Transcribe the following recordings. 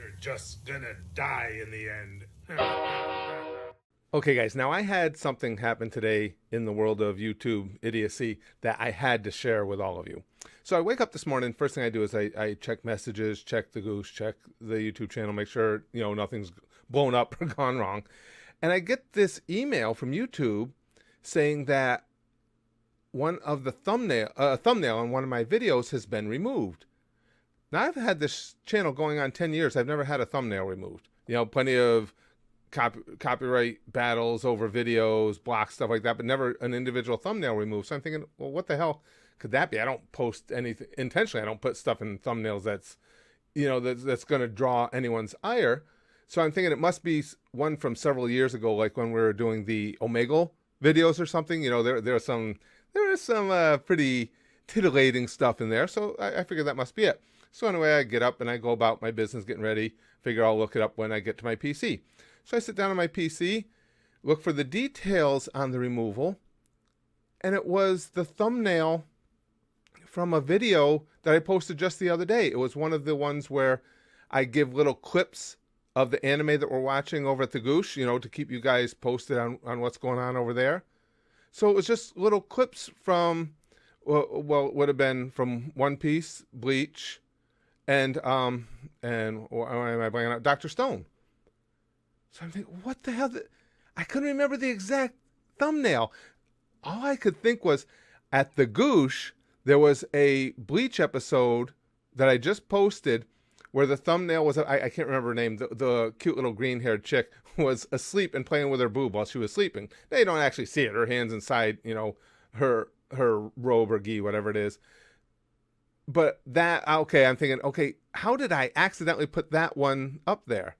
You're just gonna die in the end. Okay, guys, now I had something happen today in the world of YouTube idiocy that I had to share with all of you. So I wake up this morning, first thing I do is I check messages, check the goose, check the YouTube channel, make sure, nothing's blown up or gone wrong. And I get this email from YouTube saying that one of the thumbnail on one of my videos has been removed. Now I've had this channel going on 10 years. I've never had a thumbnail removed. Plenty of copyright battles over videos, blocks, stuff like that, but never an individual thumbnail removed. So I'm thinking, well, what the hell could that be? I don't post anything intentionally. I don't put stuff in thumbnails that's going to draw anyone's ire. So I'm thinking it must be one from several years ago, like when we were doing the Omegle videos or something. There is some pretty titillating stuff in there. So I figured that must be it. So anyway, I get up and I go about my business, getting ready. Figure I'll look it up when I get to my PC. So I sit down on my PC, look for the details on the removal, and it was the thumbnail from a video that I posted just the other day. It was one of the ones where I give little clips of the anime that we're watching over at the Goosh, to keep you guys posted on what's going on over there. So it was just little clips from, well, it would have been from One Piece, Bleach, and or am I blanking out? Dr. Stone. So I'm thinking, what the hell? I couldn't remember the exact thumbnail. All I could think was, at the Goosh, there was a Bleach episode that I just posted where the thumbnail was, I can't remember her name, the cute little green-haired chick was asleep and playing with her boob while she was sleeping. Now, you don't actually see it. Her hand's inside, her robe or gi, whatever it is. But I'm thinking, okay, how did I accidentally put that one up there?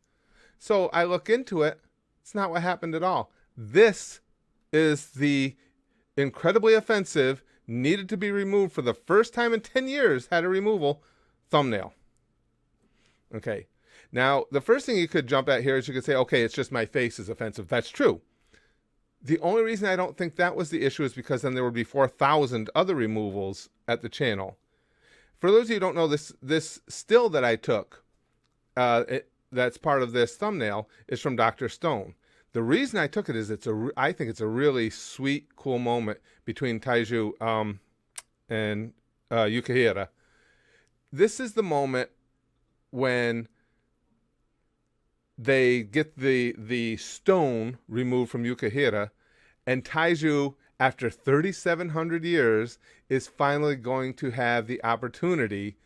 So I look into it. It's not what happened at all. This is the incredibly offensive, needed to be removed for the first time in 10 years, had a removal, thumbnail. Okay. Now, the first thing you could jump at here is you could say, okay, it's just my face is offensive. That's true. The only reason I don't think that was the issue is because then there would be 4,000 other removals at the channel. For those of you who don't know, this still that I took, that's part of this thumbnail, is from Dr. Stone. The reason I took it is I think it's a really sweet, cool moment between Taiju and Yukihira. This is the moment when they get the stone removed from Yukihira, and Taiju, after 3,700 years, is finally going to have the opportunity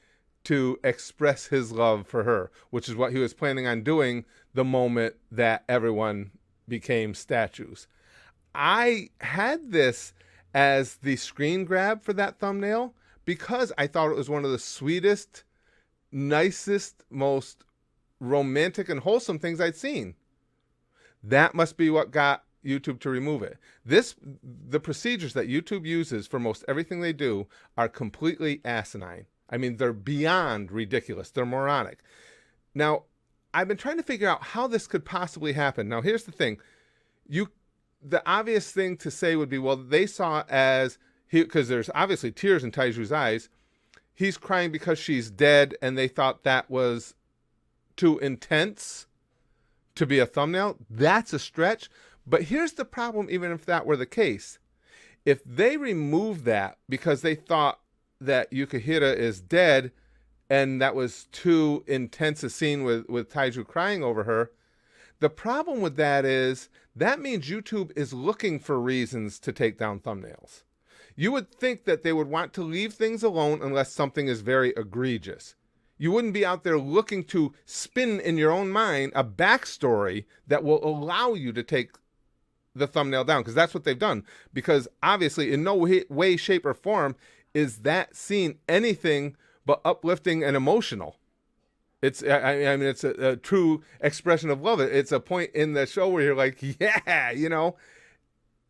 to express his love for her, which is what he was planning on doing the moment that everyone became statues. I had this as the screen grab for that thumbnail because I thought it was one of the sweetest, nicest, most romantic and wholesome things I'd seen. That must be what got YouTube to remove it. The procedures that YouTube uses for most everything they do are completely asinine. I mean, they're beyond ridiculous. They're moronic. Now, I've been trying to figure out how this could possibly happen. Now, here's the thing. The obvious thing to say would be, well, they saw it as, because there's obviously tears in Taiju's eyes. He's crying because she's dead, and they thought that was too intense to be a thumbnail. That's a stretch. But here's the problem, even if that were the case. If they removed that because they thought that Yukihira is dead and that was too intense a scene with Taiju crying over her, the problem with that is that means YouTube is looking for reasons to take down thumbnails. You would think that they would want to leave things alone unless something is very egregious. You wouldn't be out there looking to spin in your own mind a backstory that will allow you to take the thumbnail down, because that's what they've done. Because obviously, in no way, shape, or form is that scene anything but uplifting and emotional. It's, I mean, it's a true expression of love. It's a point in the show where you're like, yeah,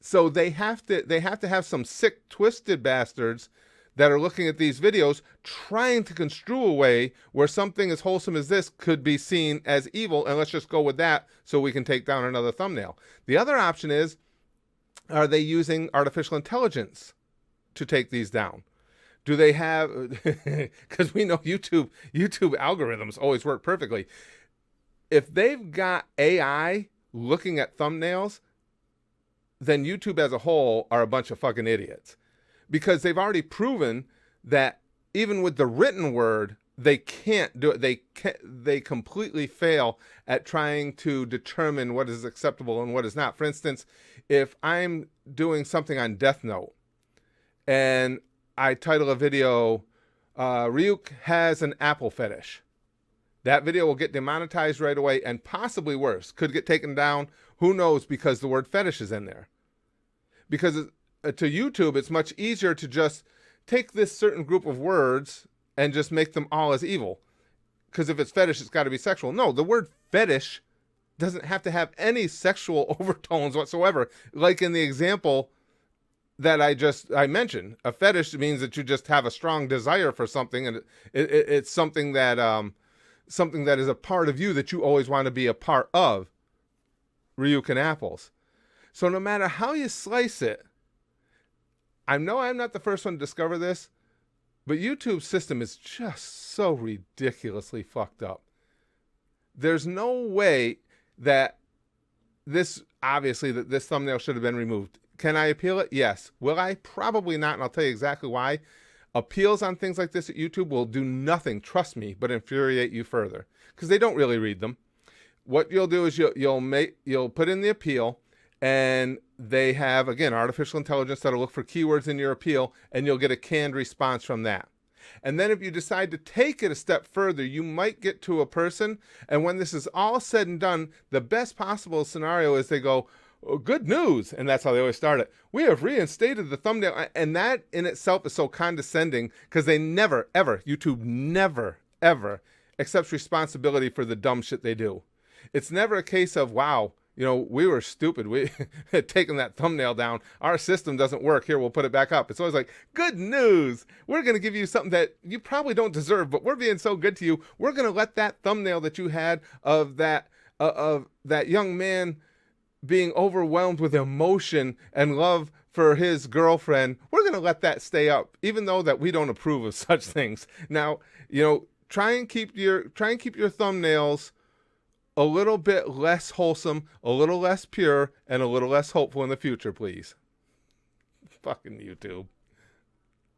So they have to have some sick, twisted bastards that are looking at these videos trying to construe a way where something as wholesome as this could be seen as evil, and let's just go with that so we can take down another thumbnail. The other option is, are they using artificial intelligence to take these down? Do they have, because we know YouTube algorithms always work perfectly. if they've got AI looking at thumbnails, then YouTube as a whole are a bunch of fucking idiots, because they've already proven that even with the written word, they can't do it. They completely fail at trying to determine what is acceptable and what is not. For instance, if I'm doing something on Death Note and I title a video, Ryuk has an apple fetish, that video will get demonetized right away, and possibly worse, could get taken down. Who knows, because the word fetish is in there. Because to YouTube, it's much easier to just take this certain group of words and just make them all as evil. Because if it's fetish, it's got to be sexual. No, the word fetish doesn't have to have any sexual overtones whatsoever. Like in the example that I mentioned, a fetish means that you just have a strong desire for something, and it's something that is a part of you that you always want to be a part of. Ryuk and apples. So no matter how you slice it, I know I'm not the first one to discover this, but YouTube's system is just so ridiculously fucked up. There's no way that this thumbnail should have been removed. Can I appeal it? Yes. Will I? Probably not, and I'll tell you exactly why. Appeals on things like this at YouTube will do nothing, trust me, but infuriate you further, because they don't really read them. What you'll do is you'll put in the appeal, and they have, again, artificial intelligence that'll look for keywords in your appeal, and you'll get a canned response from that. And then if you decide to take it a step further, you might get to a person, and when this is all said and done, the best possible scenario is they go, "Oh, good news," and that's how they always start it. "We have reinstated the thumbnail," and that in itself is so condescending, because they never, ever, YouTube never, ever accepts responsibility for the dumb shit they do. It's never a case of, wow, we were stupid. We had taken that thumbnail down. Our system doesn't work. Here, we'll put it back up. It's always like, good news. We're going to give you something that you probably don't deserve, but we're being so good to you. We're going to let that thumbnail that you had of that young man being overwhelmed with emotion and love for his girlfriend, we're going to let that stay up, even though that we don't approve of such things. Now, try and keep your thumbnails a little bit less wholesome, a little less pure, and a little less hopeful in the future, please. Fucking YouTube.